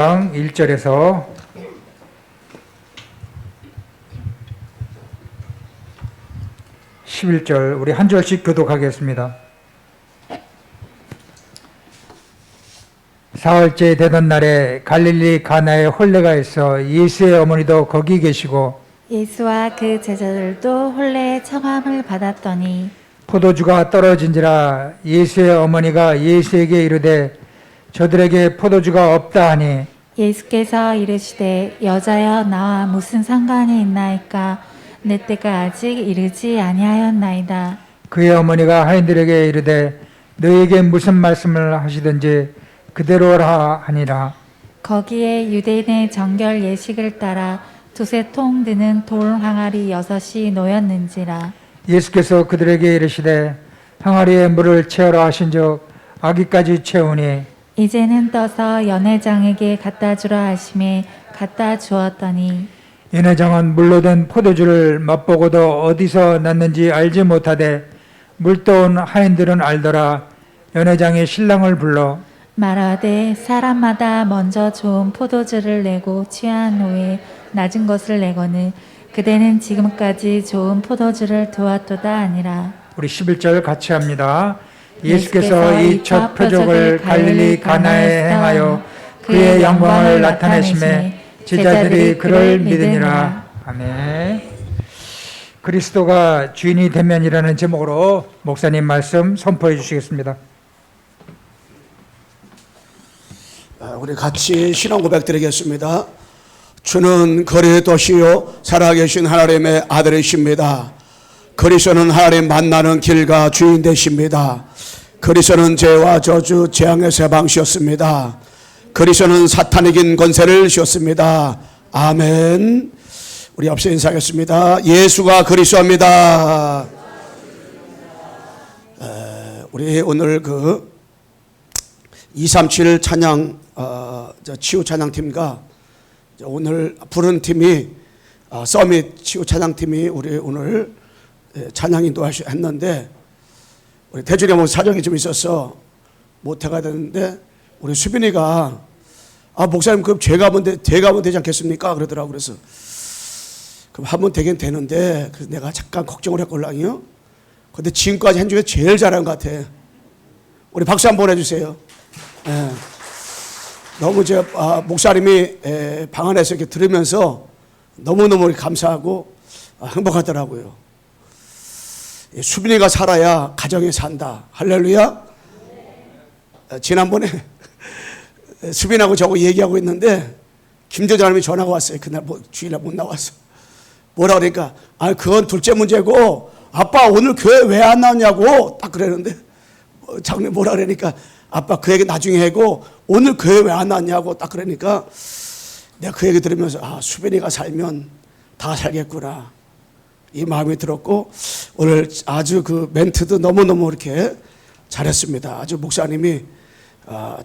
1절에서 11절 우리 한 절씩 교독하겠습니다. 사흘째 되던 날에 갈릴리 가나에 혼례가 있어 예수의 어머니도 거기 계시고 예수와 그 제자들도 혼례의 청함을 받았더니 포도주가 떨어진지라 예수의 어머니가 예수에게 이르되 저들에게 포도주가 없다 하니 예수께서 이르시되 여자여 나와 무슨 상관이 있나이까 내 때가 아직 이르지 아니하였나이다. 그의 어머니가 하인들에게 이르되 너에게 무슨 말씀을 하시든지 그대로 하니라. 거기에 유대인의 정결 예식을 따라 두세 통 드는 돌 항아리 6이 놓였는지라. 예수께서 그들에게 이르시되 항아리에 물을 채우라 하신즉 아기까지 채우니 이제는 떠서 연회장에게 갖다 주라 하심에 갖다 주었더니 연회장은 물로 된 포도주를 맛보고도 어디서 났는지 알지 못하되 물 떠온 하인들은 알더라. 연회장이 신랑을 불러 말하되 사람마다 먼저 좋은 포도주를 내고 취한 후에 낮은 것을 내거늘 그대는 지금까지 좋은 포도주를 두었도다 아니라. 우리 11절 같이 합니다. 예수께서 이 첫 표적을 갈릴리 가나에 행하여 그의 영광을 나타내심에 제자들이 그를 믿으니라. 아멘. 그리스도가 주인이 되면이라는 제목으로 목사님 말씀 선포해 주시겠습니다. 우리 같이 신앙 고백 드리겠습니다. 주는 거리의 도시요 살아계신 하나님의 아들이십니다. 그리스도는 하나님 만나는 길과 주인 되십니다. 그리스도는 죄와 저주 재앙의 세방시였습니다. 그리스도는 사탄이 긴 권세를 씌웠습니다. 아멘. 우리 앞서 인사하겠습니다. 예수가 그리스도입니다. 우리 오늘 237 찬양 치유 찬양팀과 오늘 부른 팀이 서밋 치유 찬양팀이 우리 오늘 찬양 인도했는데 우리 대준이 뭐 사정이 좀 있어서 못해가 되는데 우리 수빈이가 목사님 그럼 제가 하면 되지 않겠습니까? 그러더라고. 그래서 그럼 하면 되긴 되는데 그래서 내가 잠깐 걱정을 했걸랑요. 근데 지금까지 한 중에 제일 잘한 것 같아. 우리 박수 한번 보내주세요. 예. 너무 목사님이 방 안에서 이렇게 들으면서 너무너무 감사하고 행복하더라고요. 수빈이가 살아야 가정이 산다. 할렐루야. 지난번에 수빈하고 저하고 얘기하고 있는데 김대장님이 전화가 왔어요. 그날 주일날 못 나왔어. 뭐라 그러니까 그건 둘째 문제고 아빠 오늘 교회 왜 안 나왔냐고 딱 그러는데 장로님 뭐라 그러니까 아빠 그 얘기 나중에 하고 오늘 교회 왜 안 왔냐고 딱 그러니까 내가 그 얘기 들으면서 수빈이가 살면 다 살겠구나 이 마음이 들었고 오늘 아주 그 멘트도 너무너무 이렇게 잘했습니다. 아주 목사님이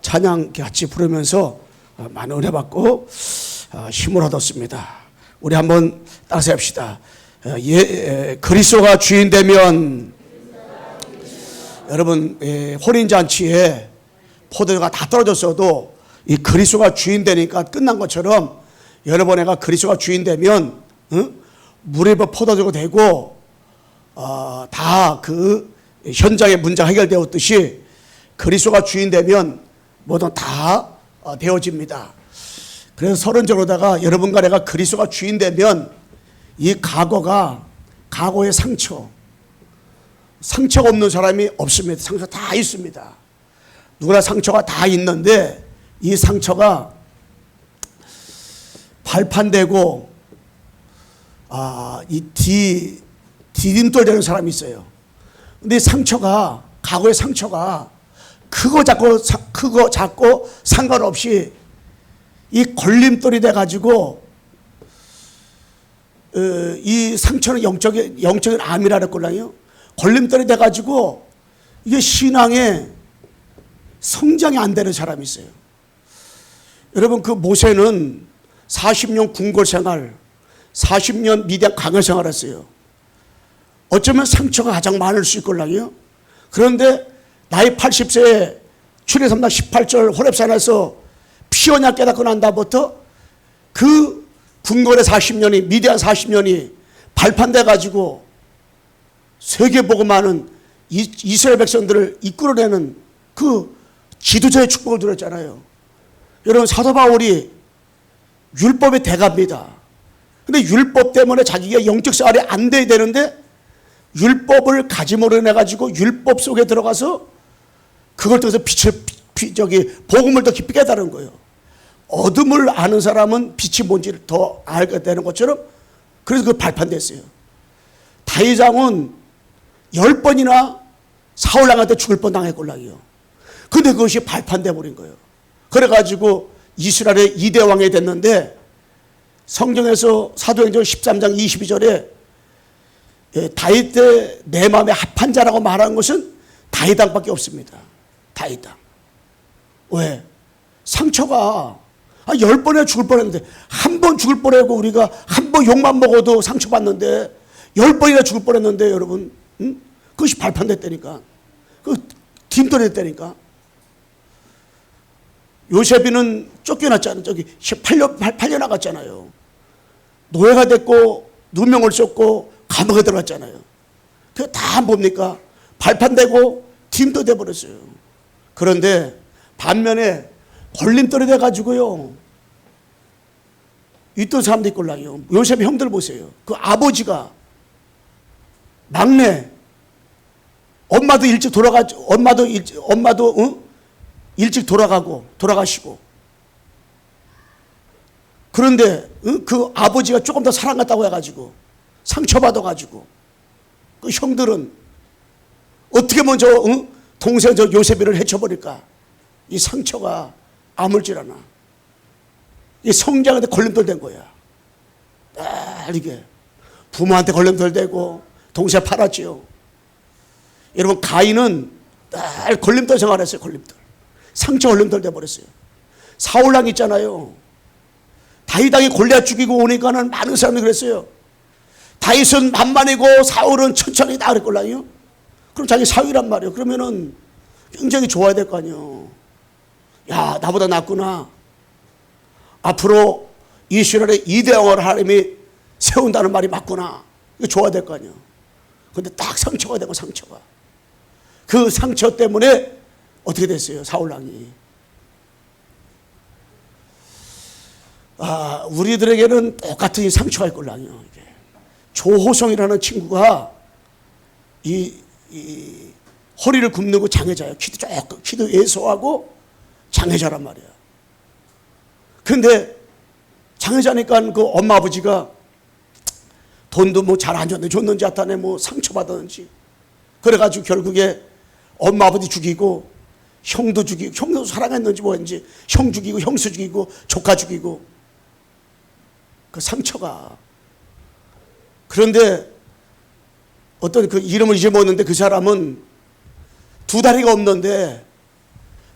찬양 같이 부르면서 많은 은혜 받고 힘을 얻었습니다. 우리 한번 따라서 합시다. 그리스도가 주인 되면 여러분 혼인잔치에 포도주가 다 떨어졌어도 이 그리스도가 주인 되니까 끝난 것처럼 여러분 애가 그리스도가 주인 되면 물에 포도주가 되고 다 그 현장의 문제가 해결되었듯이 그리스도가 주인 되면 뭐든 다 되어집니다. 그래서 서론적으로다가 여러분과 내가 그리스도가 주인 되면 이 과거의 상처가 없는 사람이 없습니다. 상처 다 있습니다. 누구나 상처가 다 있는데 이 상처가 발판되고 이 디딤돌 되는 사람이 있어요. 근데 과거의 상처가 크고 작고 상관없이 이 걸림돌이 돼가지고 이 상처는 영적인 암이라 그랬거든요. 걸림돌이 돼가지고 이게 신앙에 성장이 안 되는 사람이 있어요. 여러분 그 모세는 40년 궁궐 생활 40년 미디안 강을 생활했어요. 어쩌면 상처가 가장 많을 수 있걸랑요. 그런데 나이 80세에 출애굽기 18절 호렙산에서 피오냐 깨닫고 난 다음부터 그 궁궐의 40년이, 미디안 40년이 발판돼 가지고 세계복음하는 이스라엘 백성들을 이끌어내는 그 지도자의 축복을 누렸잖아요. 여러분, 사도 바울이 율법의 대가입니다. 근데 율법 때문에 자기가 영적 생활이 안 돼야 되는데 율법을 가짐으로 인해 가지고 율법 속에 들어가서 그걸 통해서 복음을 더 깊이 깨달은 거예요. 어둠을 아는 사람은 빛이 뭔지를 더 알게 되는 것처럼, 그래서 그 발판됐어요. 다윗왕은 10번이나 사울왕한테 죽을 뻔 당했걸랑이요. 근데 그것이 발판돼 버린 거예요. 그래가지고 이스라엘의 2대 왕이 됐는데, 성경에서 사도행전 13장 22절에 다윗 때 내 마음에 합한 자라고 말하는 것은 다윗왕밖에 없습니다. 다윗왕. 왜? 상처가 10번에 죽을 뻔했는데, 한 번 죽을 뻔하고 우리가 한 번 욕만 먹어도 상처받는데 10번이나 죽을 뻔했는데, 여러분, 그것이 발판됐다니까. 그 딤돌이 됐다니까. 요셉이는 쫓겨났잖아요. 저기 8년 나갔잖아요. 노예가 됐고 누명을 썼고 감옥에 들어갔잖아요. 그게 다 뭡니까? 발판되고 딤도 돼버렸어요. 그런데 반면에 걸림돌이 돼가지고요, 있던 사람도 있걸랑요. 요셉의 형들 보세요. 그 아버지가 막내, 엄마도 일찍 돌아가시고. 그런데 그 아버지가 조금 더 사랑받다고 해가지고 상처받아가지고 그 형들은 어떻게 먼저 동생 저 요셉이를 해쳐버릴까? 이 상처가 아물질 않아. 이 성장한테 걸림돌 된 거야. 이게 부모한테 걸림돌 되고 동생 팔았지요. 여러분, 가인은 늘 걸림돌 생활했어요. 걸림돌. 상처 걸림돌 돼버렸어요. 사울왕 있잖아요. 다윗왕이 골리앗 죽이고 오니까는 많은 사람들이 그랬어요. 다윗은 만만이고 사울은 천천히 다 그랬걸랑요. 그럼 자기 사위란 말이에요. 그러면은 굉장히 좋아야 될 거 아니에요. 야, 나보다 낫구나. 앞으로 이스라엘의 2대 왕을 하나님이 세운다는 말이 맞구나. 이거 좋아야 될 거 아니에요. 근데 딱 상처가 되고, 상처가. 그 상처 때문에 어떻게 됐어요? 사울왕이. 우리들에게는 똑같은 상처가 있걸랑요. 조호성이라는 친구가 이 허리를 굽는 장애자예요. 키도 예소하고 장애자란 말이야. 근데 장애자니까 그 엄마 아버지가 돈도 뭐 잘 안 줬는지 하여튼에 뭐 상처받았는지, 그래가지고 결국에 엄마 아버지 죽이고 형도 죽이고, 형도 사랑했는지 뭐였는지 형 죽이고 형수 죽이고 조카 죽이고, 그 상처가. 그런데 어떤 그 이름을 잊어먹었는데 그 사람은 2다리가 없는데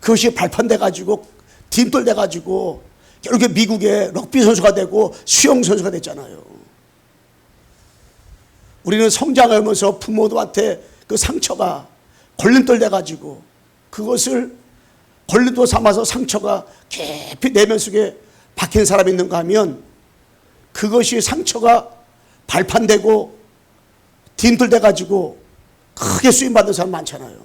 그것이 발판돼 가지고 딤돌 돼 가지고 결국에 미국의 럭비 선수가 되고 수영 선수가 됐잖아요. 우리는 성장하면서 부모들한테 그 상처가 걸림돌 돼 가지고 그것을 걸림돌 삼아서 상처가 깊이 내면 속에 박힌 사람이 있는가 하면, 그것이 상처가 발판되고 딤돌 돼 가지고 크게 쓰임받는 사람 많잖아요.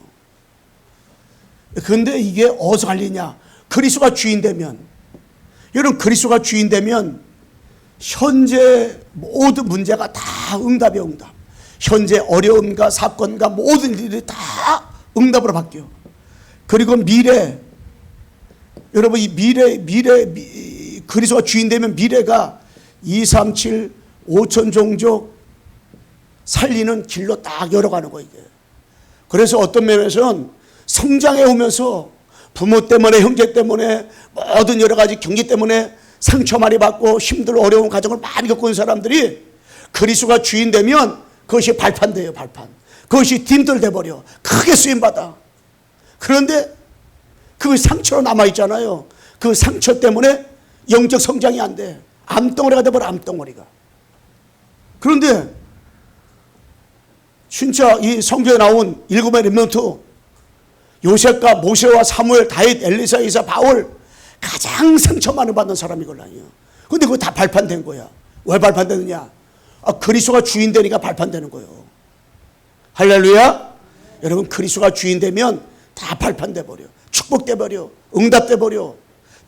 그런데 이게 어디서 갈리냐? 그리스도가 주인 되면, 여러분, 그리스도가 주인 되면 현재 모든 문제가 다 응답이야, 응답. 현재 어려움과 사건과 모든 일이 다 응답으로 바뀌어. 그리고 미래, 여러분, 이 그리스도가 주인 되면 미래가 237 5천 종족 살리는 길로 딱 열어가는 거예요, 이게. 그래서 어떤 면에서는 성장해 오면서 부모 때문에, 형제 때문에, 모든 여러 가지 경제 때문에 상처 많이 받고 힘들고 어려운 가정을 많이 겪고 있는 사람들이 그리스도가 주인 되면 그것이 발판돼요, 발판. 그것이 딤돌 돼버려. 크게 쓰임받아. 그런데 그 상처로 남아있잖아요. 그 상처 때문에 영적 성장이 안 돼. 암덩어리가 돼버려, 암덩어리가. 그런데 진짜 이 성경에 나온 7명의 렘넌트, 요셉과 모세와 사무엘, 다윗, 엘리사, 이사, 바울, 가장 상처 많이 받는 사람이걸랑요. 근데 그거 다 발판된 거야. 왜 발판되느냐? 그리스도가 주인 되니까 발판되는 거예요. 할렐루야. 여러분, 그리스도가 주인 되면 다 발판돼 버려. 축복돼 버려. 응답돼 버려.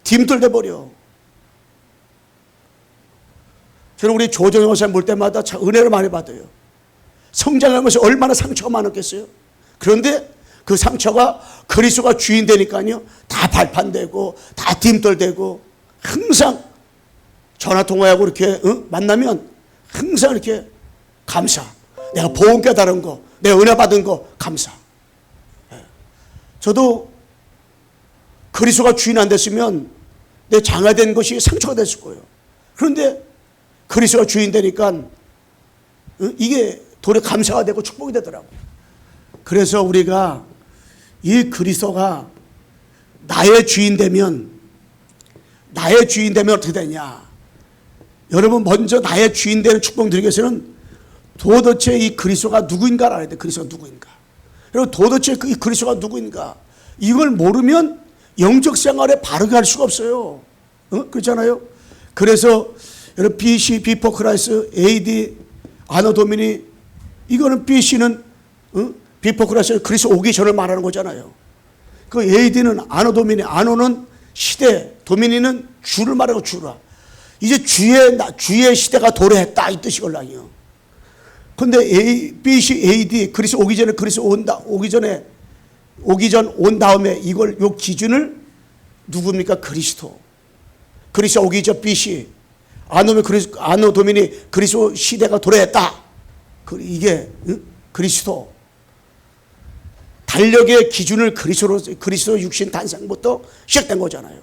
딤들돼 버려. 저는 우리 조정영 목사님 볼 때마다 참 은혜를 많이 받아요. 성장하면서 얼마나 상처가 많았겠어요. 그런데 그 상처가 그리스도가 주인 되니까요, 다 발판되고 다 딤들되고, 항상 전화통화하고 이렇게 만나면 항상 이렇게 감사. 내가 보험 깨달은 거, 내가 은혜 받은 거 감사. 저도 그리스도가 주인 안 됐으면 내 장애된 것이 상처가 됐을 거예요. 그런데 그리스도가 주인 되니까 이게 도리어 감사가 되고 축복이 되더라고요. 그래서 우리가 이 그리스도가 나의 주인 되면 어떻게 되냐? 여러분, 먼저 나의 주인 되는 축복 드리기 위해서는 도대체 이 그리스도가 누구인가를 알아야 돼. 그리스도가 누구인가? 그리고 도대체 이 그리스도가 누구인가? 이걸 모르면 영적 생활에 바르게 할 수가 없어요. 그렇잖아요? 그래서 여러분, BC, 비포 크라이스, AD, 아노 도미니, 이거는 BC는 비포 크라이스, 그리스도 오기 전을 말하는 거잖아요. 그 AD는 아노 도미니, 아노는 시대, 도미니는 주를 말하고 주라. 이제 주의 시대가 도래했다, 이 뜻이걸랑요. 근데 BC, AD, 그리스도 오기 전에, 그리스도 오기 전 온 다음에 요 기준을 누굽니까? 그리스도. 그리스도 오기 전 BC, 아노 도미니, 그리스도 시대가 도래했다. 이게 그리스도. 달력의 기준을 그리스도 육신 탄생부터 시작된 거잖아요.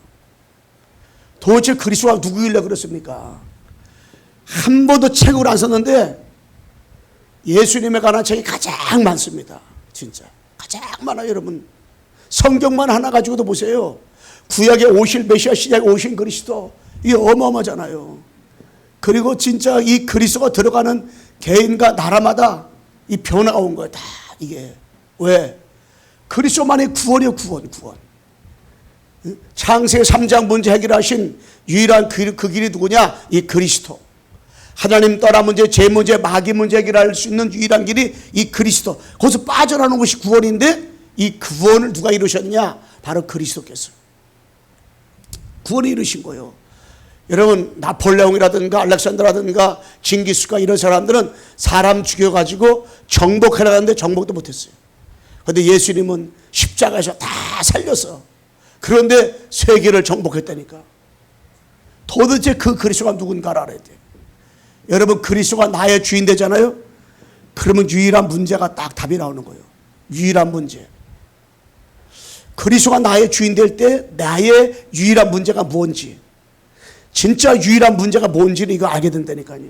도대체 그리스도가 누구길래 그렇습니까? 한 번도 책을 안 썼는데 예수님에 관한 책이 가장 많습니다. 진짜 가장 많아요. 여러분, 성경만 하나 가지고도 보세요. 구약에 오실 메시아, 시작에 오신 그리스도, 이게 어마어마하잖아요. 그리고 진짜 이 그리스도가 들어가는 개인과 나라마다 이 변화가 온 거예요. 다 이게. 왜? 그리스도만의 구원이에요. 구원. 창세기 3장 문제 해결하신 유일한 그 길이 누구냐? 이 그리스도. 하나님 떠나 문제, 죄 문제, 마귀 문제 해결할 수 있는 유일한 길이 이 그리스도. 거기서 빠져나오는 것이 구원인데, 이 구원을 누가 이루셨냐? 바로 그리스도께서 구원을 이루신 거예요. 여러분, 나폴레옹이라든가 알렉산더라든가 징기스칸 이런 사람들은 사람 죽여가지고 정복하려는데 정복도 못했어요. 그런데 예수님은 십자가에서 다 살려서, 그런데 세계를 정복했다니까. 도대체 그 그리스도가 누군가를 알아야 돼요. 여러분, 그리스도가 나의 주인 되잖아요. 그러면 유일한 문제가 딱 답이 나오는 거예요. 유일한 문제. 그리스도가 나의 주인 될 때 나의 유일한 문제가 뭔지, 진짜 유일한 문제가 뭔지를 이거 알게 된다니까요.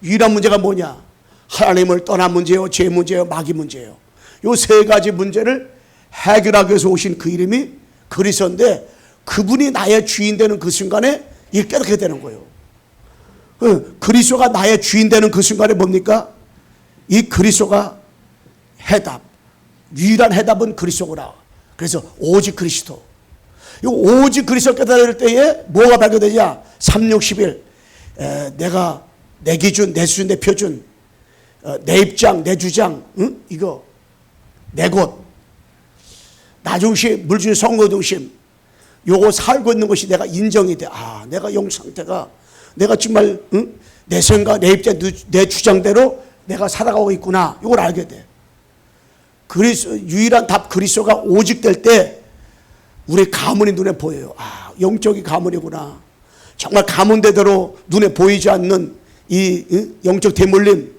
유일한 문제가 뭐냐? 하나님을 떠난 문제요, 죄 문제요, 마귀 문제요. 요 세 가지 문제를 해결하기 위해서 오신 그 이름이 그리스도인데, 그분이 나의 주인 되는 그 순간에 이게 깨닫게 되는 거예요. 그리스도가 나의 주인 되는 그 순간에 뭡니까? 이 그리스도가 해답, 유일한 해답은 그리스도구나. 그래서 오직 그리스도. 이 오직 그리스도 깨달을 때에 뭐가 발견되냐? 361. 내가 내 기준, 내 수준, 내 표준, 내 입장, 내 주장, 이거 내 곳, 나 중심, 물질 성거 중심, 요거 살고 있는 것이 내가 인정이 돼. 내가 영 상태가, 내가 정말 내 생각, 내 입장, 내 주장대로 내가 살아가고 있구나. 이걸 알게 돼. 유일한 답 그리스도가 오직 될 때 우리 가문이 눈에 보여요. 영적이 가문이구나. 정말 가문대대로 눈에 보이지 않는 이 영적 대물림,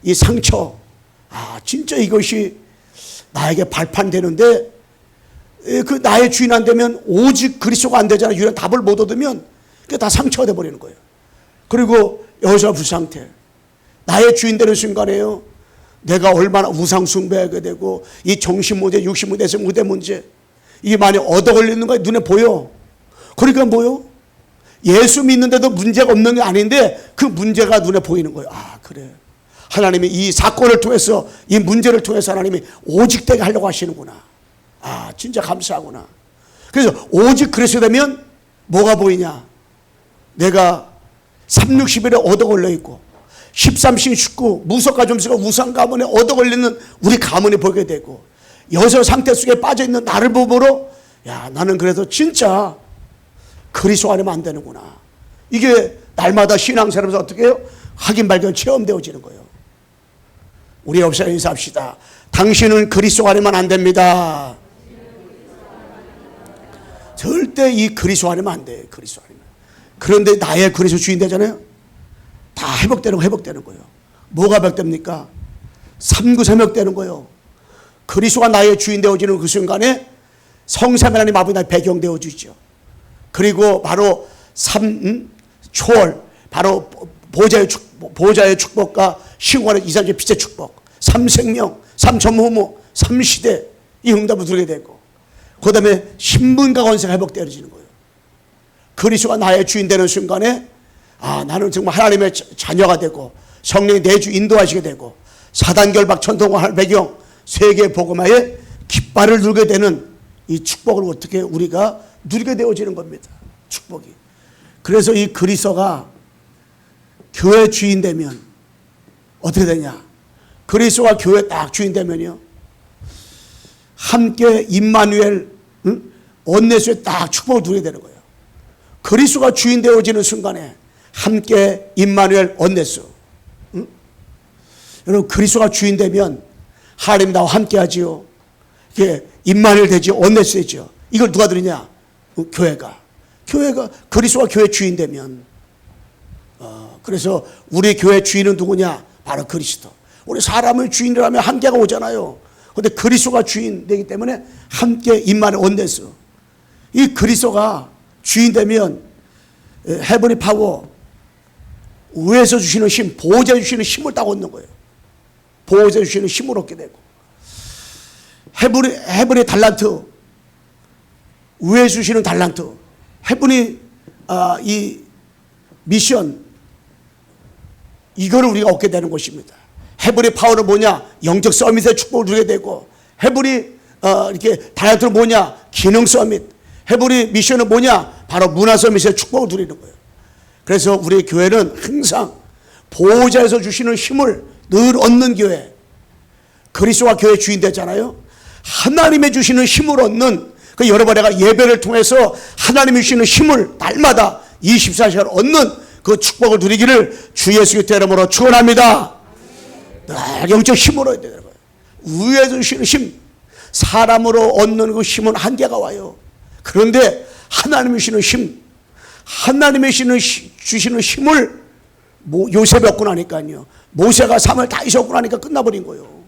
이 상처, 진짜 이것이 나에게 발판되는데, 그 나의 주인 안 되면, 오직 그리스도가 안 되잖아. 유일한 답을 못 얻으면 그게 다 상처가 돼버리는 거예요. 그리고 여호수아 불상태, 나의 주인 되는 순간에요, 내가 얼마나 우상 숭배하게 되고, 이 정신 문제, 육신 문제, 무대 문제, 이게 많이 얻어 걸리는 거야. 눈에 보여. 그러니까 뭐요? 예수 믿는데도 문제가 없는 게 아닌데 그 문제가 눈에 보이는 거예요. 그래. 하나님이 이 사건을 통해서, 이 문제를 통해서 하나님이 오직 되게 하려고 하시는구나. 진짜 감사하구나. 그래서 오직 그리스도 되면 뭐가 보이냐? 내가 360일에 얻어 걸려 있고 13신 19 무속가 점수가 우상 가문에 얻어 걸리는 우리 가문이 보게 되고 여서 상태 속에 빠져 있는 나를 보므로 야, 나는 그래도 진짜 그리스도 안에면 안 되는구나. 이게 날마다 신앙생활에서 어떻게 해요? 확인 발견 체험되어지는 거예요. 우리 옆사람 인사합시다. 당신은 그리스도 안에만 안 됩니다. 절대 이 그리스도 안에만 안 돼요. 그리스도 안에만. 그런데 나의 그리스도 주인 되잖아요. 다 회복되는 거예요. 뭐가 회복됩니까? 삼구세력되는 거예요. 그리스도가 나의 주인 되어지는 그 순간에 성삼위 하나님 아버지 나의 배경 되어주죠. 그리고 바로 초월, 바로 보좌의 축복과 신관의 이산의 빛의 축복, 삼생명, 삼천후무, 삼시대 이 응답을 두게 되고 그 다음에 신분과 권세가 회복되어지는 거예요. 그리스도가 나의 주인 되는 순간에 나는 정말 하나님의 자녀가 되고 성령이 내 주 인도하시게 되고 사단결박 천통할 배경 세계 복음화에 깃발을 누르게 되는 이 축복을 어떻게 우리가 누리게 되어지는 겁니다. 축복이. 그래서 이 그리스도가 교회 주인 되면 어떻게 되냐? 그리스도가 교회 딱 주인 되면요, 함께 임마누엘 언네수에 딱 축복을 누리게 되는 거예요. 그리스도가 주인 되어지는 순간에 함께 임마누엘 언네수. 여러분 그리스도가 주인 되면 하나님 나와 함께 하지요. 이게 임마누엘 되지요. 언네수 되지요. 이걸 누가 드리냐? 교회가 그리스도가 교회 주인 되면 그래서 우리 교회 주인은 누구냐? 바로 그리스도. 우리 사람을 주인이라면 한계가 오잖아요. 그런데 그리스도가 주인 되기 때문에 함께 임마누엘 언네수. 이 그리스도가 주인 되면 헤븐리 파워, 위에서 주시는 힘, 보호자 주시는 힘을 딱 얻는 거예요. 보호자 주시는 힘을 얻게 되고 헤븐리 달란트, 위에 주시는 달란트, 헤븐리 이 미션, 이거를 우리가 얻게 되는 것입니다. 헤븐리 파워는 뭐냐? 영적 서밋의 축복을 누리게 되고, 헤븐리 이렇게 달란트는 뭐냐? 기능 서밋. 헤븐리 미션은 뭐냐? 바로 문화 서밋의 축복을 누리는 거예요. 그래서 우리 교회는 항상 보호자에서 주시는 힘을 늘 얻는 교회. 그리스도가 교회 주인 되잖아요. 하나님의 주시는 힘을 얻는, 그 여러분 내가 예배를 통해서 하나님이 주시는 힘을 날마다 24시간 얻는 그 축복을 누리기를 주 예수 그리스도의 이름으로 축원합니다. 영적 힘을 얻어야 되는 거예요. 위에서 주시는 힘, 사람으로 얻는 그 힘은 한계가 와요. 그런데 하나님이 주시는 힘, 하나님이 주시는 힘을 요셉이 얻고 나니까요, 모세가 삶을 다 잊었고 나니까 끝나버린 거예요.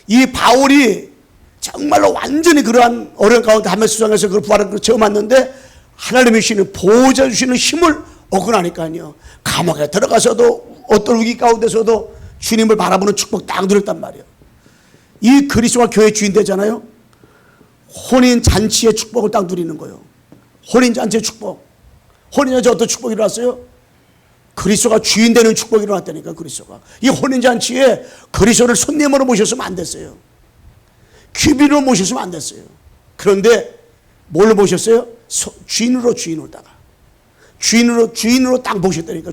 이 바울이 정말로 완전히 그러한 어려운 가운데 하멜수장에서 그 부활을 처음 왔는데 하나님이 주시는 보호자 주시는 힘을 얻고 나니까요, 감옥에 들어가서도 어떤 위기 가운데서도 주님을 바라보는 축복 딱 누렸단 말이에요. 이 그리스도가 교회 주인 되잖아요. 혼인잔치의 축복을 딱 누리는 거예요. 혼인잔치의 축복. 혼인잔치 어떤 축복이 일어났어요? 그리스도가 주인 되는 축복이 일어났다니까. 그리스도가 이 혼인잔치에 그리스도를 손님으로 모셨으면 안 됐어요. 귀비로 모셨으면 안 됐어요. 그런데 뭘로 모셨어요? 주인으로다가 주인으로 딱 모셨다니까.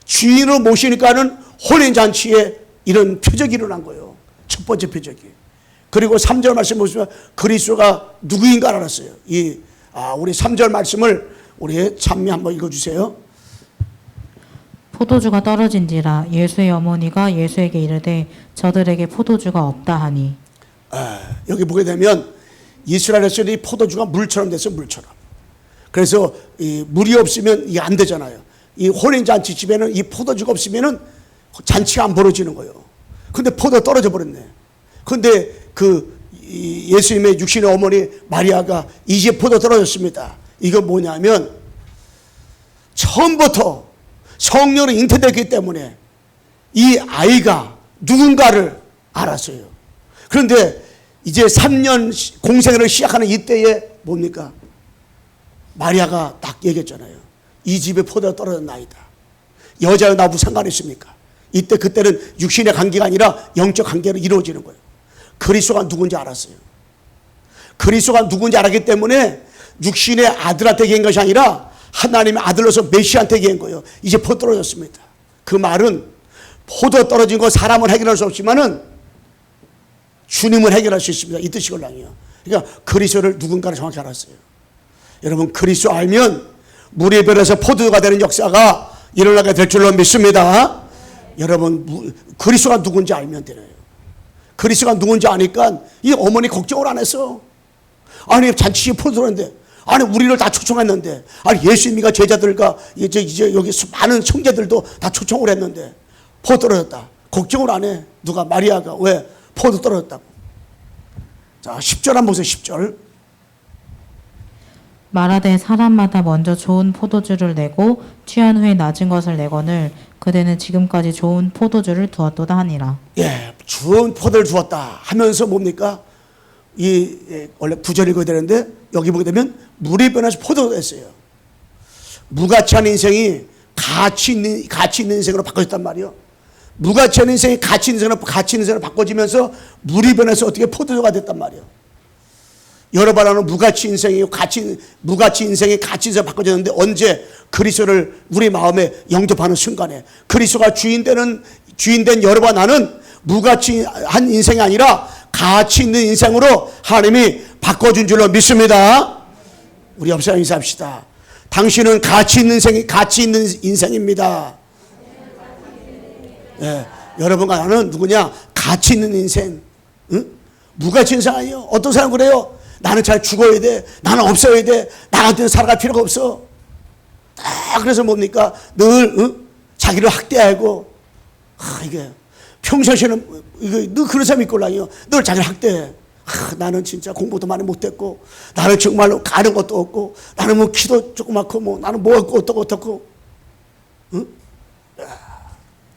주인으로 모시니까는 혼인잔치에 이런 표적이 일어난 거예요. 첫 번째 표적이. 그리고 3절 말씀 보시면 그리스도가 누구인가 알았어요. 우리 3절 말씀을 우리 찬미 한번 읽어주세요. 포도주가 떨어진지라 예수의 어머니가 예수에게 이르되 저들에게 포도주가 없다 하니. 여기 보게 되면 이스라엘에서는 이 포도주가 물처럼 됐어요. 물처럼. 그래서 이 물이 없으면 이게 안 되잖아요. 이 혼인잔치 집에는 이 포도주가 없으면은 잔치가 안 벌어지는 거예요. 근데 포도가 떨어져 버렸네. 근데 예수님의 육신의 어머니 마리아가 이제 포도 떨어졌습니다. 이거 뭐냐면 처음부터 성령으로 잉태됐기 때문에 이 아이가 누군가를 알았어요. 그런데 이제 3년 공생애를 시작하는 이때에 뭡니까? 마리아가 딱 얘기했잖아요. 이 집에 포도가 떨어졌나이다. 여자와 나 무슨 상관이 있습니까? 그때는 육신의 관계가 아니라 영적 관계로 이루어지는 거예요. 그리스도가 누군지 알았어요. 그리스도가 누군지 알았기 때문에 육신의 아들한테 얘기한 것이 아니라 하나님의 아들로서 메시아한테 얘기한 거예요. 이제 포도 떨어졌습니다. 그 말은 포도 떨어진 거 사람은 해결할 수 없지만은 주님은 해결할 수 있습니다. 이 뜻이걸랑요. 그러니까 그리스도를 누군가를 정확히 알았어요. 여러분 그리스도 알면 물이 변해서 포도가 되는 역사가 일어나게 될 줄로 믿습니다. 여러분 그리스도가 누군지 알면 되네요. 그리스도가 누군지 아니까 이 어머니 걱정을 안 했어. 아니 잔치에 포도인데 아니 우리를 다 초청했는데 아니 예수님이가 제자들과 이제 여기 많은 형제들도 다 초청을 했는데 포도 떨어졌다. 걱정을 안 해. 누가 마리아가 왜 포도 떨어졌다고. 자 10절 한번 보세요. 10절. 말하되 사람마다 먼저 좋은 포도주를 내고 취한 후에 낮은 것을 내거늘 그대는 지금까지 좋은 포도주를 두었도다 하니라. 예, 좋은 포도를 주었다 하면서 뭡니까? 원래 9절 읽어야 되는데 여기 보게 되면 물이 변해서 포도가 됐어요. 무가치한 인생이 가치 있는 인생으로 바꿔졌단 말이에요. 무가치한 인생이 가치 있는 인생으로 바꿔지면서 물이 변해서 어떻게 포도가 됐단 말이에요. 여러 번 하는 무가치 인생이 무가치 인생이 가치 인생으로 바꿔졌는데 언제 그리스도를 우리 마음에 영접하는 순간에 그리스도가 주인된 여러 번 하는 무가치한 인생이 아니라 가치 있는 인생으로 하나님이 바꿔준 줄로 믿습니다. 우리 옆 사람 인사합시다. 당신은 가치 있는 인생입니다. 예, 여러분과 나는 누구냐? 가치 있는 인생. 응? 무가치 인생 아니에요. 어떤 사람 그래요? 나는 잘 죽어야 돼. 나는 없어야 돼. 나 같은 살아갈 필요가 없어. 그래서 뭡니까? 늘 자기를 학대하고 이게 평상시에는 늘 그런 사람이 있걸랑요. 늘 자기를 학대해. 나는 진짜 공부도 많이 못했고 나는 정말로 가는 것도 없고 나는 뭐 키도 조그맣고 뭐 나는 뭐 없고 어떻고 응?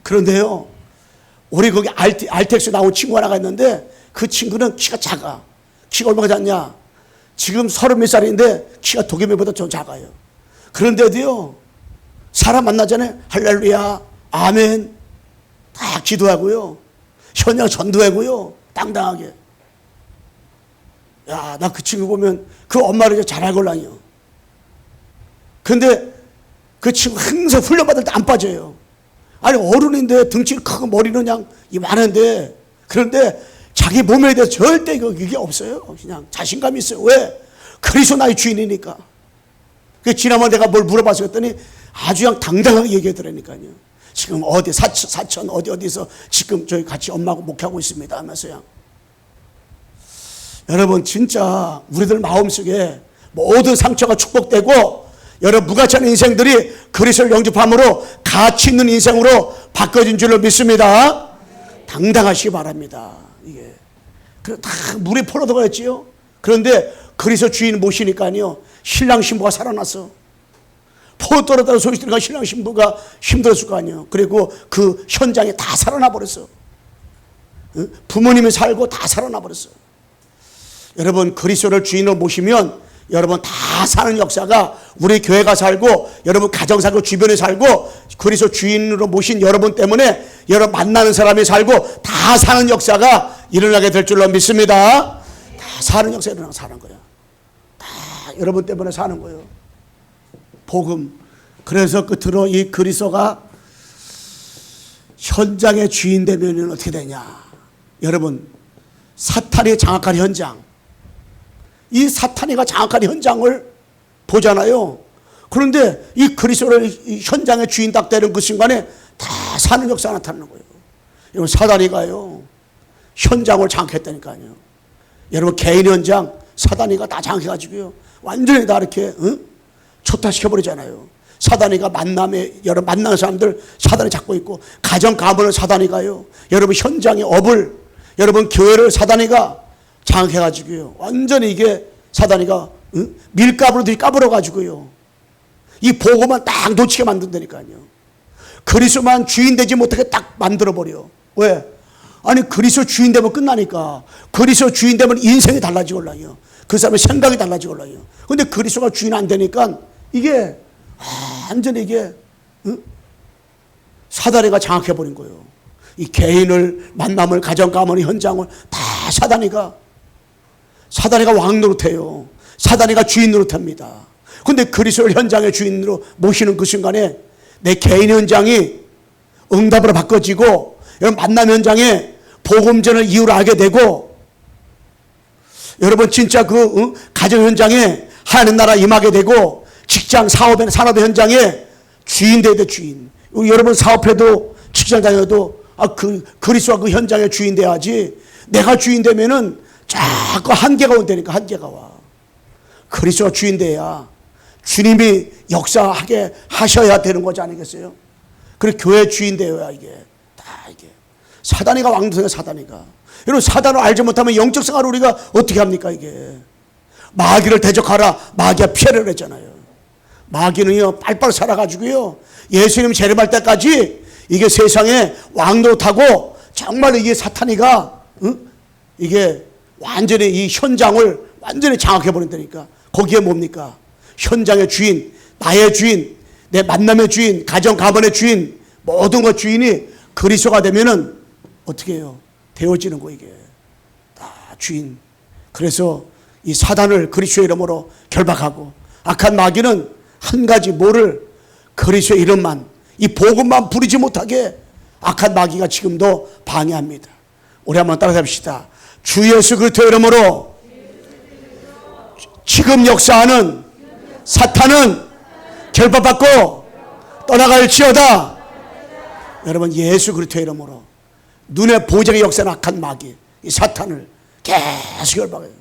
그런데요 우리 거기 알텍스 나온 친구 하나가 있는데 그 친구는 키가 작아. 키가 얼마나 작냐? 지금 30몇 살인데 키가 도겸이보다 좀 작아요. 그런데도요 사람 만나잖아요. 할렐루야 아멘 다 기도하고요 현장 전도하고요 당당하게. 야, 나 그 친구 보면 그 엄마를 잘 알걸랑요. 근데 그 친구 항상 훈련받을 때 안 빠져요. 아니 어른인데 덩치가 크고 머리는 그냥 이만한데 그런데 자기 몸에 대해서 절대 그게 없어요. 그냥 자신감이 있어요. 왜? 그리스도 나의 주인이니까. 그 지난번 내가 뭘 물어봤어 했더니 아주 그냥 당당하게 얘기하더라니까요. 지금 어디 사천 어디서 지금 저희 같이 엄마하고 목회하고 있습니다 하면서요. 여러분 진짜 우리들 마음속에 모든 상처가 축복되고 여러 무가치한 인생들이 그리스도를 영접함으로 가치 있는 인생으로 바꿔진 줄로 믿습니다. 당당하시기 바랍니다. 이게 다 물에 포로도가 있지요. 그런데 그리스도 주인 모시니까요 신랑 신부가 살아났어. 포 떨어졌다는 소리 들으니까 신랑 신부가 힘들었을 거 아니에요. 그리고 그 현장에 다 살아나 버렸어. 부모님이 살고 다 살아나 버렸어. 여러분 그리스도를 주인으로 모시면 여러분 다 사는 역사가 우리 교회가 살고 여러분 가정 살고 주변에 살고 그리스도 주인으로 모신 여러분 때문에 여러분 만나는 사람이 살고 다 사는 역사가 일어나게 될 줄로 믿습니다. 다 사는 역사가 일어나서 사는 거야. 다 여러분 때문에 사는 거예요. 복음. 그래서 끝으로 이 그리스도가 현장의 주인 되면 어떻게 되냐? 여러분 사탄이 장악한 현장 이 사탄이가 장악한 현장을 보잖아요. 그런데 이 그리스도를 이 현장의 주인 딱 되는 그 순간에 다 사는 역사가 나타나는 거예요. 여러분 사단이가요 현장을 장악했다니까요. 여러분 개인 현장 사단이가 다 장악해가지고요 완전히 다 이렇게 초타시켜버리잖아요. 사단이가 여러분 만나는 사람들 사단이 잡고 있고 가정 가문을 사단이가요 여러분 현장의 업을 여러분 교회를 사단이가 장악해가지고요 완전히 이게 사단이가 밀가부로 까불어가지고요 이 보고만 딱 놓치게 만든다니까요. 그리스도만 주인 되지 못하게 딱 만들어버려. 왜? 아니 그리스도 주인 되면 끝나니까. 그리스도 주인 되면 인생이 달라지걸랑요. 그 사람의 생각이 달라지걸랑요. 근데 그리스도가 주인 안 되니까 이게 완전히 이게 사단이가 장악해버린 거예요. 이 개인을 만남을 가정 가문의 현장을 다 사단이가 왕노릇해요. 사단이가 주인 노릇합니다. 근데 그리스도를 현장의 주인으로 모시는 그 순간에 내 개인 현장이 응답으로 바꿔지고, 여러분 만남 현장에 복음전을 이유로 알게 되고, 여러분 진짜 그 가정 현장에 하나님 나라 임하게 되고, 직장 사업의 산업의 현장에 주인 돼야 돼. 주인. 여러분 사업해도 직장 다녀도 그리스도가 그 현장의 주인 돼야지. 내가 주인 되면은 자꾸 한계가 온다니까. 한계가 와. 그리스도가 주인 돼야 주님이 역사하게 하셔야 되는 거지 아니겠어요? 그리고 교회 주인 되어야 이게 다 이게 사단이가 왕도세요. 사단이가. 여러분 사단을 알지 못하면 영적 생활을 우리가 어떻게 합니까? 이게 마귀를 대적하라. 마귀가 피해를 했잖아요. 마귀는요 빨빨 살아가지고요 예수님 재림할 때까지 이게 세상에 왕노릇하고 정말 이게 사탄이가 이게 완전히 이 현장을 완전히 장악해 버린다니까. 거기에 뭡니까? 현장의 주인, 나의 주인, 내 만남의 주인, 가정 가문의 주인, 모든 것 주인이 그리스도가 되면은 어떻게 해요? 되어지는 거. 이게 다 주인. 그래서 이 사단을 그리스도의 이름으로 결박하고, 악한 마귀는 한 가지 뭐를, 그리스도의 이름만, 이 복음만 부리지 못하게 악한 마귀가 지금도 방해합니다. 우리 한번 따라합시다. 주 예수 그리스도의 이름으로 지금 역사하는 사탄은 결박받고 떠나갈지어다. 여러분 예수 그리스도의 이름으로 눈에 보장의 역사는 악한 마귀, 이 사탄을 계속 결박해요.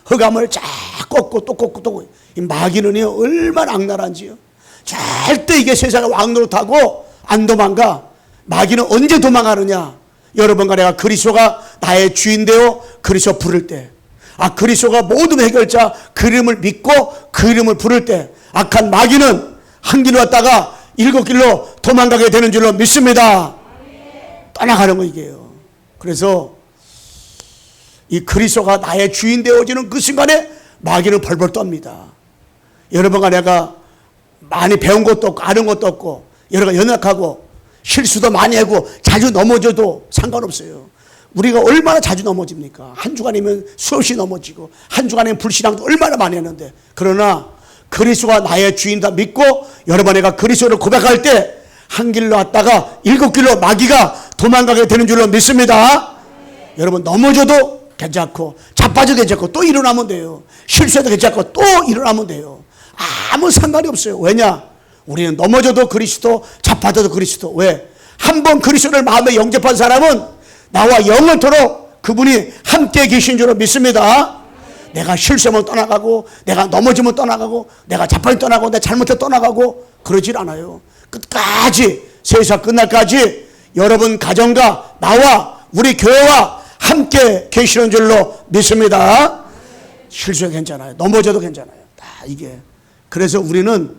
흑암을 쫙 꺾고 또 꺾고 또 꺾고. 이 마귀는요 얼마나 악랄한지요. 절대 이게 세상에 왕노릇하고 안 도망가. 마귀는 언제 도망가느냐? 여러분과 내가 그리스도가 나의 주인 되어 그리스도 부를 때, 그리스도가 모든 해결자 그 이름을 믿고 그 이름을 부를 때, 악한 마귀는 한 길로 왔다가 7길로 도망가게 되는 줄로 믿습니다. 떠나가는 거 이게요. 그래서 이 그리스도가 나의 주인 되어지는 그 순간에 마귀는 벌벌 떱니다. 여러분과 내가 많이 배운 것도 없고 아는 것도 없고 여러가 연약하고 실수도 많이 하고 자주 넘어져도 상관없어요. 우리가 얼마나 자주 넘어집니까? 한 주간이면 수없이 넘어지고 한 주간이면 불신앙도 얼마나 많이 했는데, 그러나 그리스도가 나의 주인다 믿고 여러분 내가 그리스도를 고백할 때 한 길로 왔다가 7길로 마귀가 도망가게 되는 줄로 믿습니다. 여러분 넘어져도 괜찮고 자빠져도 괜찮고 또 일어나면 돼요. 실수해도 괜찮고 또 일어나면 돼요. 아무 상관이 없어요. 왜냐? 우리는 넘어져도 그리스도, 자빠져도 그리스도. 왜? 한번 그리스도를 마음에 영접한 사람은 나와 영원토록 그분이 함께 계신 줄로 믿습니다. 내가 실수하면 떠나가고, 내가 넘어지면 떠나가고, 내가 자빠지면 떠나가고, 내가 잘못해 떠나가고 그러질 않아요. 끝까지, 세상 끝날까지 여러분 가정과 나와 우리 교회와 함께 계시는 줄로 믿습니다. 실수해도 괜찮아요. 넘어져도 괜찮아요. 다 이게. 그래서 우리는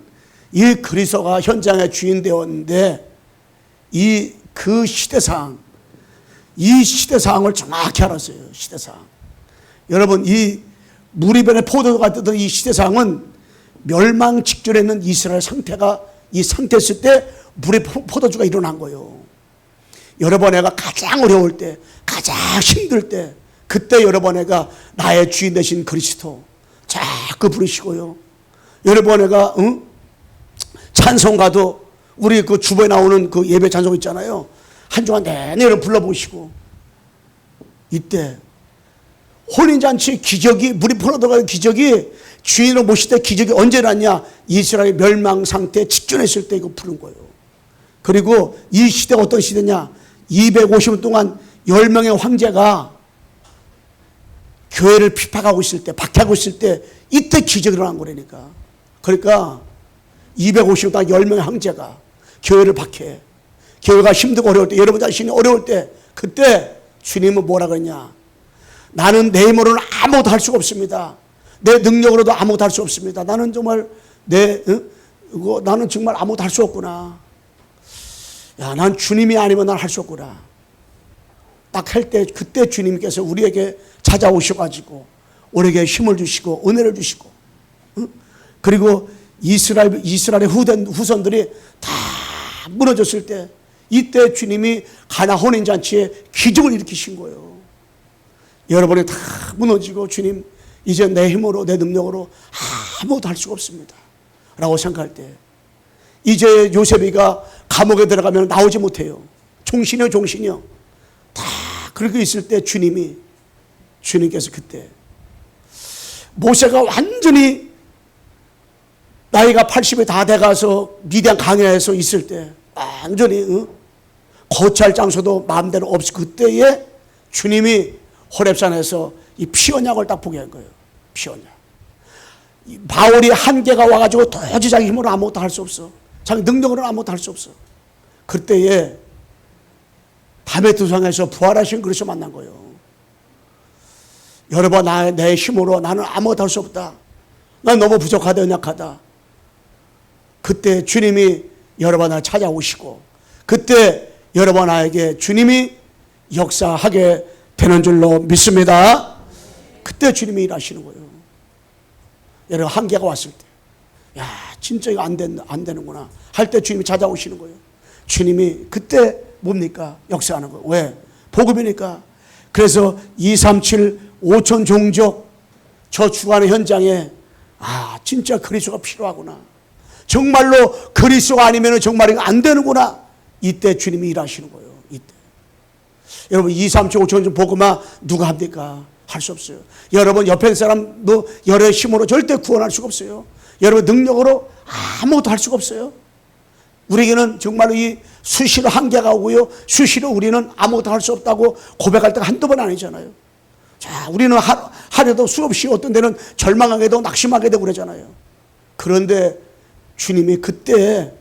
이 그리스도가 현장의 주인 되었는데, 그 시대상, 이 시대상을 정확히 알았어요. 시대상. 여러분, 이 물이 변해 포도가 뜨던 이 시대상은 멸망 직전에 있는 이스라엘 상태가, 이 상태였을 때 물의 포도주가 일어난 거예요. 여러분, 애가 가장 어려울 때, 가장 힘들 때, 그때 여러분 애가 나의 주인 되신 그리스도 자꾸 부르시고요. 여러분 애가 찬송가도 우리 그 주보에 나오는 그 예배 찬송 있잖아요. 한 주간 내내 여러분 불러보시고, 이때 혼인잔치 기적이, 물이 풀어들어가는 기적이, 주인으로 모실 때 기적이 언제 났냐? 이스라엘 멸망 상태에 직전했을 때 이거 부른 거예요. 그리고 이 시대가 어떤 시대냐? 250년 동안 10명의 황제가 교회를 핍박하고 있을 때, 박해하고 있을 때, 이때 기적이 일어난 거라니까. 그러니까 250년 동안 10명의 황제가 교회를 박해. 교회가 힘들고 어려울 때, 여러분 자신이 어려울 때, 그때 주님은 뭐라 그러냐? 나는 내 힘으로는 아무것도 할 수가 없습니다. 내 능력으로도 아무것도 할 수 없습니다. 나는 정말 나는 정말 아무것도 할 수 없구나. 야, 난 주님이 아니면 난 할 수 없구나. 딱 할 때, 그때 주님께서 우리에게 찾아오셔가지고 우리에게 힘을 주시고 은혜를 주시고, 그리고 이스라엘의 후손들이 다 무너졌을 때, 이때 주님이 가나 혼인잔치에 기적을 일으키신 거예요. 여러분이 다 무너지고 주님 이제 내 힘으로 내 능력으로 아무것도 할 수가 없습니다 라고 생각할 때 이제 요셉이가 감옥에 들어가면 나오지 못해요. 종신이요. 다 그렇게 있을 때 주님께서 그때 모세가 완전히 나이가 80이 다 돼가서 미디안 강야에서 있을 때 완전히 거처할 장소도 마음대로 없이 그때에 주님이 호렙산에서 이 피언약을 딱 보게 한 거예요. 피언약. 바울이 한계가 와가지고 도저히 자기 힘으로 아무것도 할 수 없어. 자기 능력으로는 아무것도 할 수 없어. 그때에 담의 두상에서 부활하신 그리스도 만난 거예요. 여러분, 내 힘으로 나는 아무것도 할 수 없다. 난 너무 부족하다, 연약하다. 그때 주님이 여러분을 찾아오시고 그때 여러분 나에게 주님이 역사하게 되는 줄로 믿습니다. 그때 주님이 일하시는 거예요. 여러분, 한계가 왔을 때, 야, 진짜 이거 안 되는구나 할 때 주님이 찾아오시는 거예요. 주님이 그때 뭡니까? 역사하는 거예요. 왜? 복음이니까. 그래서 237 5천 종족 저 주관의 현장에 진짜 그리스도가 필요하구나. 정말로 그리스도가 아니면 정말 이거 안 되는구나. 이때 주님이 일하시는 거예요. 이때. 여러분, 237 5천 종족 복음아 누가 합니까? 할 수 없어요. 여러분 옆에 사람도 여러 힘으로 절대 구원할 수가 없어요. 여러분 능력으로 아무것도 할 수가 없어요. 우리에게는 정말로 이 수시로 한계가 오고요. 수시로 우리는 아무것도 할 수 없다고 고백할 때가 한두 번 아니잖아요. 자, 우리는 하루도 수없이 어떤 데는 절망하게도 낙심하게 되고 그러잖아요. 그런데 주님이 그때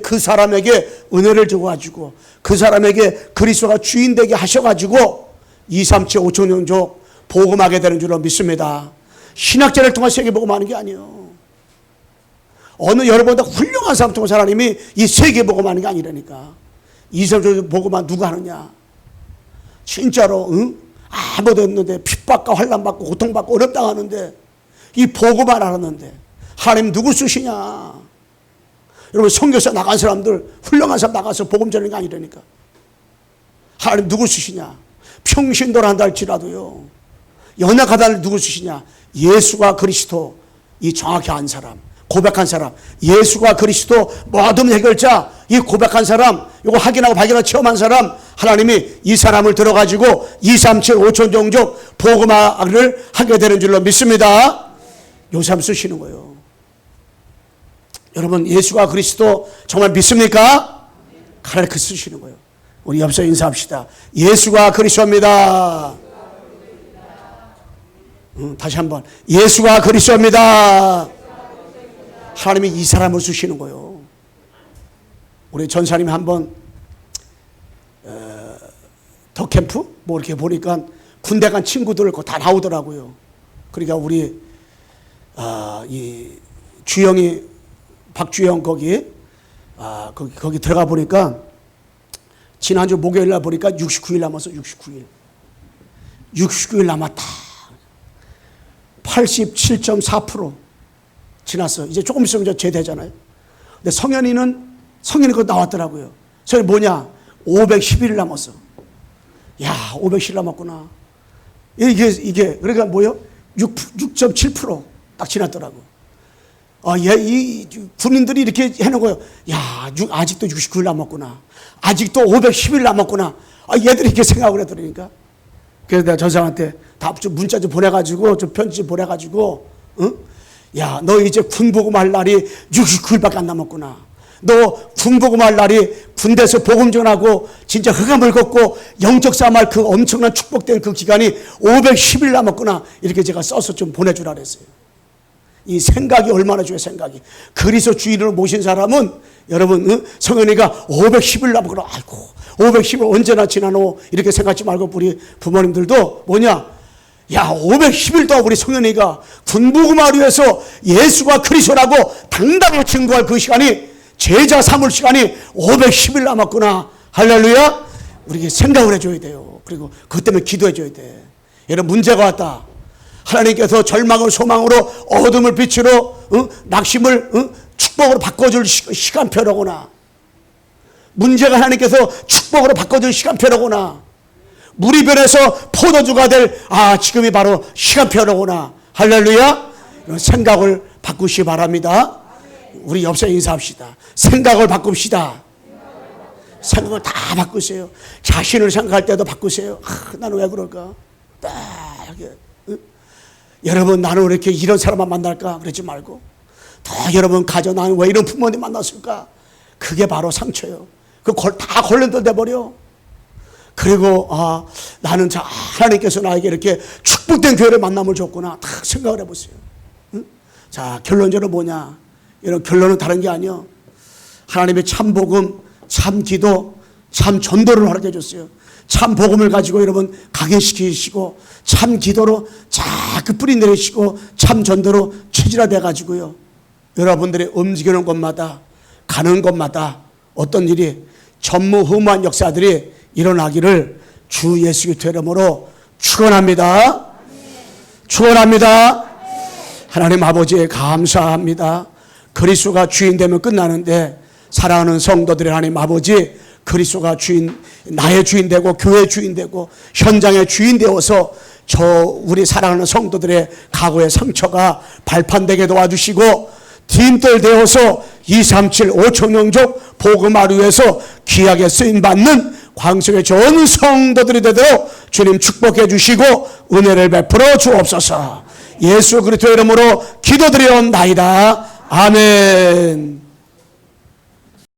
그 사람에게 은혜를 줘가지고 그 사람에게 그리스도가 주인 되게 하셔가지고 237 5천 종족 복음하게 되는 줄로 믿습니다. 신학자를 통해 세계 복음하는 게 아니에요. 어느 여러분보다 훌륭한 사람 통해서 하나님이 이 세계 복음하는 게 아니라니까. 237 복음만 누가 하느냐. 진짜로 아무도 없는데 핍박과 환난받고 고통받고 어렵당하는데 이 복음만 알았는데 하나님 누구 쓰시냐. 여러분, 선교사 나간 사람들 훌륭한 사람 나가서 복음 전하는 게 아니라니까. 하나님 누구 쓰시냐. 평신도를 한다 할지라도요, 연약하다를 누구 쓰시냐. 예수가 그리스도, 이 정확히 안 사람, 고백한 사람, 예수가 그리스도 모든 해결자, 이 고백한 사람, 이거 확인하고 발견하고 체험한 사람, 하나님이 이 사람을 들어가지고 237 5천 종족 복음화를 하게 되는 줄로 믿습니다. 요 사람 쓰시는 거예요. 여러분, 예수가 그리스도 정말 믿습니까? 하나님 쓰시는 거예요. 우리 옆서 인사합시다. 예수가 그리스도입니다. 다시 한번, 예수가 그리스도입니다. 하나님이 이 사람을 쓰시는 거예요. 우리 전사님이 한번 더 캠프 뭐 이렇게 보니까 군대 간 친구들 다 나오더라고요. 그러니까 우리 이 주영이, 박주영 거기 들어가 보니까 지난주 목요일 날 보니까 69일 남았어. 69일 남았다. 87.4% 지났어. 이제 조금 있으면 이제 제대잖아요. 근데 성현이 그거 나왔더라고요. 성현이 뭐냐? 511일 남았어. 야, 510일 남았구나. 이게 그러니까 뭐요? 6.7% 딱 지났더라고. 이 군인들이 이렇게 해놓은 거예요. 야, 아직도 69일 남았구나. 아직도 510일 남았구나. 얘들이 이렇게 생각을 해더라니까. 그래서 내가 전 사람한테 다 문자 좀 보내가지고, 좀 편지 좀 보내가지고, 야, 너 이제 군복음할 날이 69일밖에 안 남았구나. 너 군복음할 날이 군대에서 복음 전하고 진짜 흑암을 걷고 영적 싸움할 그 엄청난 축복된 그 기간이 510일 남았구나. 이렇게 제가 써서 좀 보내주라 그랬어요. 이 생각이 얼마나 중요해. 생각이. 그리스도 주인으로 모신 사람은 여러분, 성현이가 510일 남았구나. 아이고, 510일 언제나 지나노. 이렇게 생각하지 말고 우리 부모님들도 뭐냐, 야, 510일 동안 우리 성현이가 군복음하기 위해서 예수가 그리스도라고 당당히 증거할 그 시간이, 제자 삼을 시간이 510일 남았구나. 할렐루야. 우리에게 생각을 해줘야 돼요. 그리고 그것 때문에 기도해줘야 돼. 여러분, 문제가 왔다. 하나님께서 절망을 소망으로, 어둠을 빛으로, 낙심을 축복으로 바꿔줄 시간표로구나. 문제가 하나님께서 축복으로 바꿔줄 시간표로구나. 물이 변해서 포도주가 될 지금이 바로 시간표로구나. 할렐루야. 이런 생각을 바꾸시기 바랍니다. 우리 옆에 인사합시다. 생각을 바꿉시다. 생각을 다 바꾸세요. 자신을 생각할 때도 바꾸세요. 나는 왜 그럴까? 여러분, 나는 왜 이렇게 이런 사람만 만날까? 그러지 말고, 여러분 가져, 나는 왜 이런 부모님 만났을까? 그게 바로 상처예요. 다 걸림돌 돼버려. 그리고 나는 하나님께서 나에게 이렇게 축복된 교회를 만남을 줬구나. 다 생각을 해보세요. 응? 자, 결론적으로 뭐냐? 이런 결론은 다른 게 아니요. 하나님의 참 복음, 참 기도, 참 전도를 허락해 줬어요. 참 복음을 가지고 여러분 각인시키시고, 참 기도로 자꾸 뿌리 내리시고, 참 전도로 체질화돼 가지고요. 여러분들이 움직이는 곳마다, 가는 곳마다 어떤 일이 전무후무한 역사들이 일어나기를 주 예수 그리스도의 이름으로 축원합니다. 축원합니다. 하나님 아버지에 감사합니다. 그리스도가 주인 되면 끝나는데, 사랑하는 성도들의 하나님 아버지, 그리스도가 주인, 나의 주인 되고 교회 주인 되고 현장의 주인 되어서 우리 사랑하는 성도들의 과거의 상처가 발판되게 도와주시고, 팀들 되어서 237 5천명족 복음화를 위해서 귀하게 쓰임받는 광석의 좋은 성도들이 되도록 주님 축복해 주시고 은혜를 베풀어 주옵소서. 예수 그리스도의 이름으로 기도드리옵나이다. 아멘.